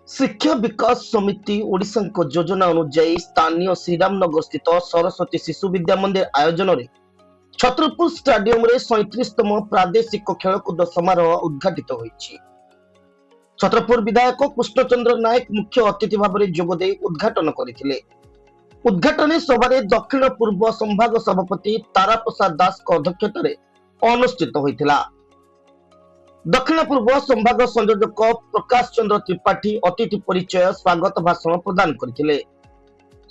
शिक्षा विकास समिति ओडिशा योजना अनुଯାयी स्थानीय श्रीरामनगर स्थित सरस्वती शिशु विद्या मंदिर आयोजन में छत्रपुर स्टाडियम रे 37तम प्रादेशिक खेलकूद समारोह उद्घाटित होईछि। छत्रपुर विधायक कृष्णचंद्र नायक मुख्य अतिथि भाव में जोगदे उद्घाटन करथिले। उद्घाटन सभा दक्षिण पूर्व संभाग सभापति तारा प्रसाद दास अध्यक्षतार अनुष्ठित होइथिला। दक्षिण पूर्व संभाग संयोजक प्रकाश चंद्र त्रिपाठी अतिथि परिचय स्वागत भाषण प्रदान करथिले।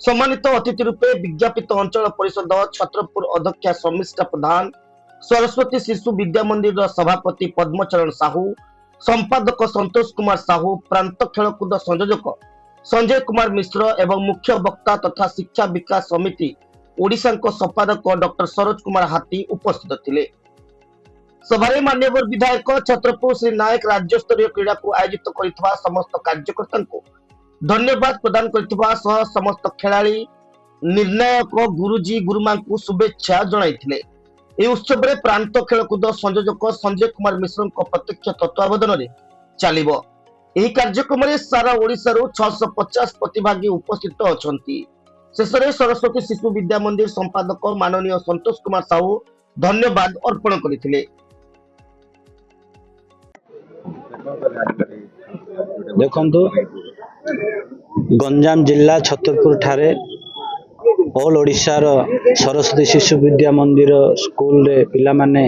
सम्मानित अतिथि रूपे विज्ञापित अंचल परिषद छत्रपुर अध्यक्षा शर्मिष्ठा प्रधान, सरस्वती शिशु विद्या मंदिर सभापति पद्मचरण साहू, संपादक संतोष कुमार साहू, प्रांत खेलकूद संयोजक संजय कुमार मिश्र एवं मुख्य वक्ता तथा शिक्षा विकास समिति ओडिशा संपादक डॉक्टर सरोज कुमार हाथी उपस्थित थिले। सभारे मान्यवर विधायक छत्रपुर श्री नायक राज्य स्तरीय क्रीड़ा को आयोजित करितबा समस्त कार्यकर्ता को धन्यवाद प्रदान करितबा सह समस्त खिलाड़ी निर्णायक गुरुजी गुरुमा को शुभेच्छा जणाइथिले। ए उत्सव रे प्रांत खेलकूद संयोजक संजय कुमार मिश्र प्रत्यक्ष तत्वावधान रे चलिबो। एही कार्यक्रम रे सारा ओडिसा रो 650 प्रतिभागी उपस्थित अछंती। शेषरे सरस्वती शिशु विद्या मंदिर संपादक माननीय संतोष कुमार साहू धन्यवाद अर्पण करथिले। देखंतु गंजाम जिला छतरपुर ठारे ऑल ओडिशा रो सरस्वती शिशु विद्या मंदिर स्कूल रे पिला माने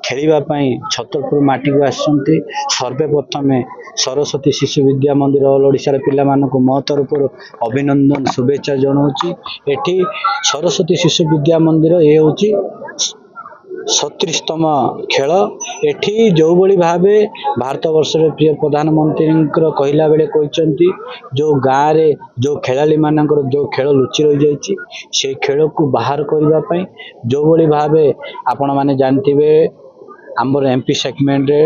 खेलिबा पई छतरपुर माटी को आसंती। सर्वप्रथम सरस्वती शिशु विद्या मंदिर ऑल ओडिशा रे पिला मानको मो तरफर अभिनंदन शुभेच्छा जणाउची। एठी सरस्वती शिशु विद्या मंदिर ए होची 37तम खेल। एठी जो बड़ी भावे भारत वर्ष रे प्रिय प्रधानमंत्री कहला बेले कहचंती जो गाँव रे जो खेलाड़ी मानकर जो खेल लुचि रही जाइछि से खेल को बाहर करबा पई जो बड़ी भावे आपण माने जानथिबे हमर एमपी सेगमेंट रे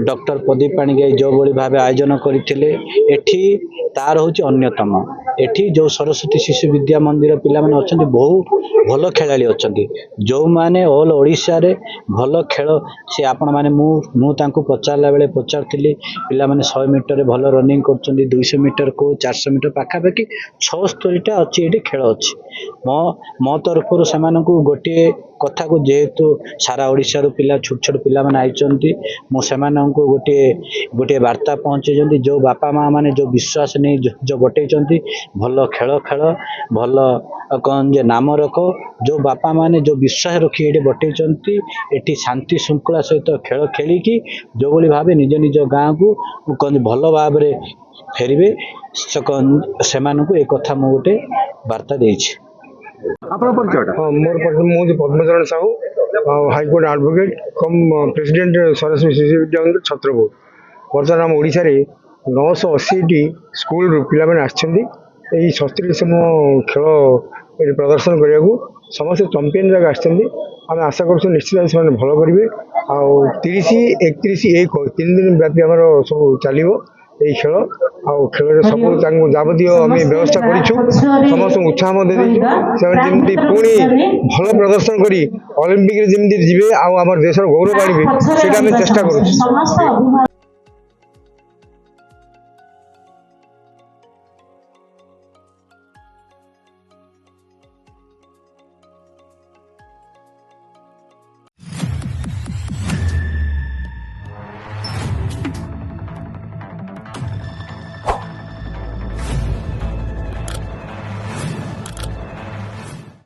डॉक्टर प्रदीप पाणिग्राही जो बड़ी भावे आयोजन करथिले। एठी तार होची अन्यतम। एठी जो सरस्वती शिशु विद्या मंदिर पिला माने अछंती बहु भल खेलाड़ी अछंती जो माने ऑल ओडिशा रे भल खेल से आपण माने मु तांको पचारला बेले पचारथिली पिला माने 100 मीटर रे भल रनिंग करछंती 200 मीटर को 400 मीटर पाखा पाखी 76 टा अछि एठी खेल अछि। मो तरफरु सेमानकु गोटे कथा को जेहेतु सारा ओडिशा रो पिला छोट छोट पिला माने आइचंती मो सेमानकु गोटे वार्ता पहुंचेजंती जो बापा माँ माने जो विश्वास नहीं जो बटैचंती भल खेल खेल भल कौन जे नाम रखो जो बापा माने जो विश्वास रखी एठी बटैचंती एठी शांति श्रृंखला सहित खेल खेलिकी जो बड़ी भावे निज निज गाँ को कौन भल भाव रे फेरिबे सेमानकु ए कथा मो गोटे वार्ता देइछि। मोर पद्मचरण साहू हाईकोर्ट एडवोकेट कम प्रेसिडेंट सरस्वती शिशु विद्या मंदिर छत्रपुर। बर्तमान आम ओडिशा रे 980 स्कूल पिला माने आछंती एई 37तम खेल प्रदर्शन करिया समस्त चैंपियन जगह आछंती। आम आशा करछु निश्चित से भल करिवे आ 30 31 1 3 दिन व्यापी हमर सब चलिबो এই খেল খেলের সব যাবতীয় আমি ব্যবস্থা করেছু সমস্ত উৎসাহ যেমনি পুনি ভালো প্রদর্শন করি অলিম্পিক যেমনি যাবে আমার দেশের গৌরব আনবে সেটা আমি চেষ্টা করছি।